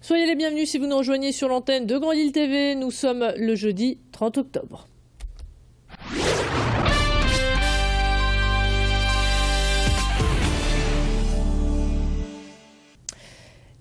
Soyez les bienvenus si vous nous rejoignez sur l'antenne de Grand Lille TV. Nous sommes le jeudi 30 octobre.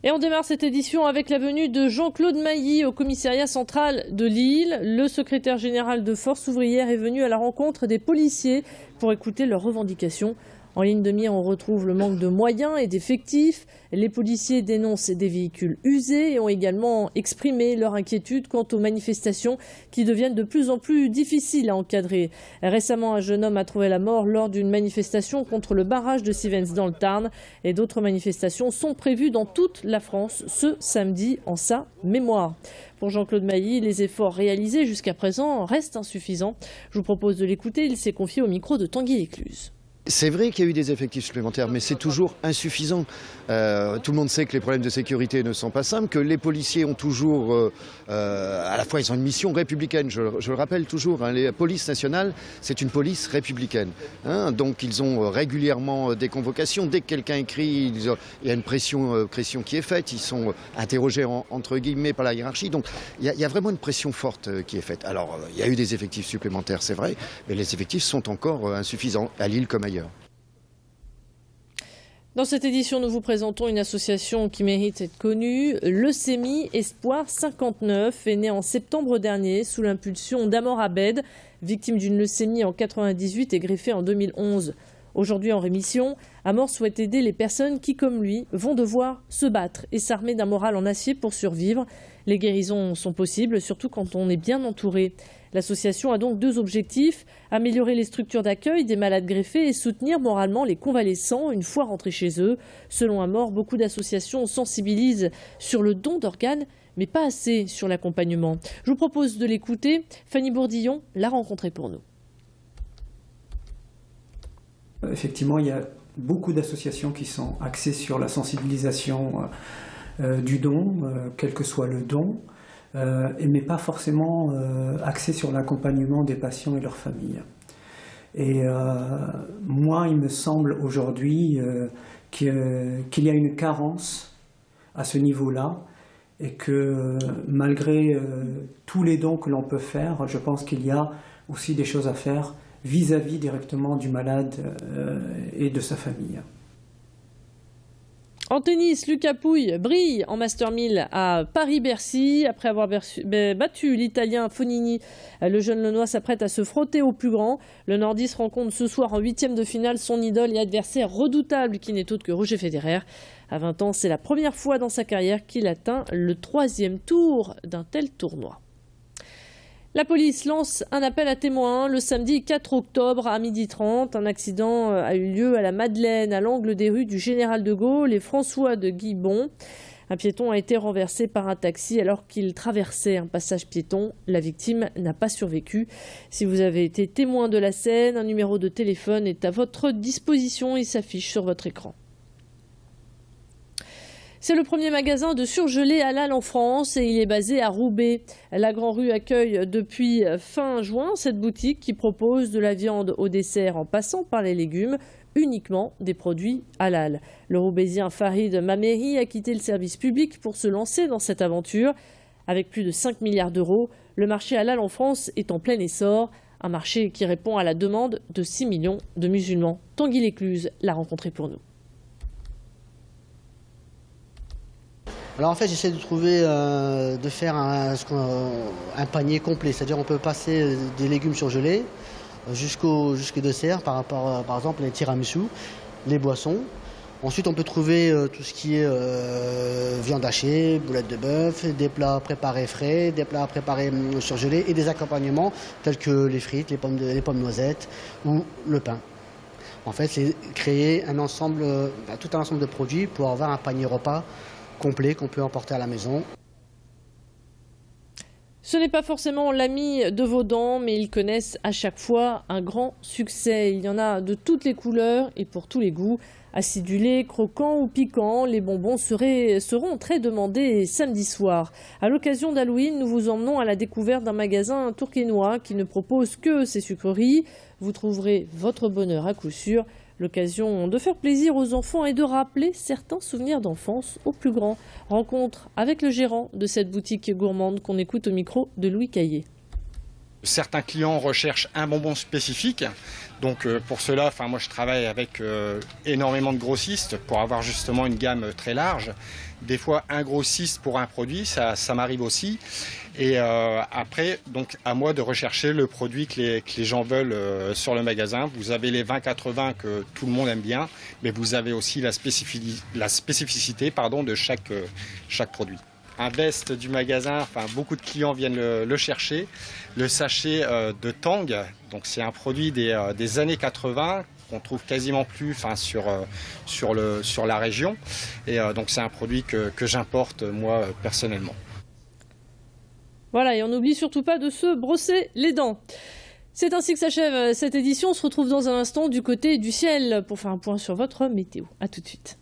Et on démarre cette édition avec la venue de Jean-Claude Mailly au commissariat central de Lille. Le secrétaire général de Force ouvrière est venu à la rencontre des policiers pour écouter leurs revendications. En ligne de mire, on retrouve le manque de moyens et d'effectifs. Les policiers dénoncent des véhicules usés et ont également exprimé leur inquiétude quant aux manifestations qui deviennent de plus en plus difficiles à encadrer. Récemment, un jeune homme a trouvé la mort lors d'une manifestation contre le barrage de Sivens dans le Tarn. Et d'autres manifestations sont prévues dans toute la France ce samedi en sa mémoire. Pour Jean-Claude Mailly, les efforts réalisés jusqu'à présent restent insuffisants. Je vous propose de l'écouter. Il s'est confié au micro de Tanguy Lécluse. C'est vrai qu'il y a eu des effectifs supplémentaires, mais c'est toujours insuffisant. Tout le monde sait que les problèmes de sécurité ne sont pas simples, que les policiers ont toujours, à la fois ils ont une mission républicaine, je le rappelle toujours, hein, la police nationale, c'est une police républicaine. Hein, donc ils ont régulièrement des convocations, dès que quelqu'un écrit, il y a une pression qui est faite, ils sont interrogés entre guillemets par la hiérarchie, donc il y a vraiment une pression forte qui est faite. Alors il y a eu des effectifs supplémentaires, c'est vrai, mais les effectifs sont encore insuffisants, à Lille comme ailleurs. Dans cette édition, nous vous présentons une association qui mérite d'être connue. Leucémie Espoir 59 est né en septembre dernier sous l'impulsion d'Amor Abed, victime d'une leucémie en 1998 et greffé en 2011. Aujourd'hui en rémission, Amor souhaite aider les personnes qui, comme lui, vont devoir se battre et s'armer d'un moral en acier pour survivre. Les guérisons sont possibles, surtout quand on est bien entouré. L'association a donc deux objectifs, améliorer les structures d'accueil des malades greffés et soutenir moralement les convalescents une fois rentrés chez eux. Selon Amor, beaucoup d'associations sensibilisent sur le don d'organes, mais pas assez sur l'accompagnement. Je vous propose de l'écouter. Fanny Bourdillon l'a rencontré pour nous. Effectivement, il y a beaucoup d'associations qui sont axées sur la sensibilisation du don, quel que soit le don, mais pas forcément axées sur l'accompagnement des patients et leurs familles. Et moi, il me semble aujourd'hui qu'il y a une carence à ce niveau-là et que malgré tous les dons que l'on peut faire, je pense qu'il y a aussi des choses à faire vis-à-vis directement du malade et de sa famille. En tennis, Lucas Pouille brille en Master 1000 à Paris-Bercy. Après avoir battu l'Italien Fonini, le jeune Launois s'apprête à se frotter au plus grand. Le Nordiste rencontre ce soir en 8e de finale son idole et adversaire redoutable qui n'est autre que Roger Federer. À 20 ans, c'est la première fois dans sa carrière qu'il atteint le 3e tour d'un tel tournoi. La police lance un appel à témoins le samedi 4 octobre à 12h30. Un accident a eu lieu à la Madeleine, à l'angle des rues du Général de Gaulle et François de Guibon. Un piéton a été renversé par un taxi alors qu'il traversait un passage piéton. La victime n'a pas survécu. Si vous avez été témoin de la scène, un numéro de téléphone est à votre disposition. Il s'affiche sur votre écran. C'est le premier magasin de surgelés halal en France et il est basé à Roubaix. La Grand Rue accueille depuis fin juin cette boutique qui propose de la viande au dessert en passant par les légumes, uniquement des produits halal. Le Roubaisien Farid Mameri a quitté le service public pour se lancer dans cette aventure. Avec plus de 5 milliards d'euros, le marché halal en France est en plein essor. Un marché qui répond à la demande de 6 millions de musulmans. Tanguy Lécluse l'a rencontré pour nous. Alors en fait j'essaie de trouver, de faire un panier complet, c'est-à-dire on peut passer des légumes surgelés jusqu'au dessert, par exemple les tiramisu, les boissons. Ensuite on peut trouver tout ce qui est viande hachée, boulettes de bœuf, des plats préparés frais, des plats préparés surgelés et des accompagnements tels que les frites, les pommes noisettes ou le pain. En fait c'est créer tout un ensemble de produits pour avoir un panier repas complet qu'on peut emporter à la maison. Ce n'est pas forcément l'ami de vos dents, mais ils connaissent à chaque fois un grand succès. Il y en a de toutes les couleurs et pour tous les goûts. Acidulés, croquants ou piquants, les bonbons seront très demandés samedi soir. À l'occasion d'Halloween, nous vous emmenons à la découverte d'un magasin tourquenois qui ne propose que ses sucreries. Vous trouverez votre bonheur à coup sûr. L'occasion de faire plaisir aux enfants et de rappeler certains souvenirs d'enfance aux plus grands. Rencontre avec le gérant de cette boutique gourmande qu'on écoute au micro de Louis Caillé. Certains clients recherchent un bonbon spécifique. Donc pour cela, moi je travaille avec énormément de grossistes pour avoir justement une gamme très large. Des fois un grossiste pour un produit, ça m'arrive aussi. Et après, donc à moi de rechercher le produit que les gens veulent sur le magasin. Vous avez les 20-80 que tout le monde aime bien, mais vous avez aussi la spécificité de chaque produit. Un best du magasin, beaucoup de clients viennent le chercher. Le sachet de Tang, donc c'est un produit des années 80 qu'on trouve quasiment plus sur la région. Et donc c'est un produit que j'importe moi personnellement. Voilà, et on n'oublie surtout pas de se brosser les dents. C'est ainsi que s'achève cette édition. On se retrouve dans un instant du côté du ciel pour faire un point sur votre météo. A tout de suite.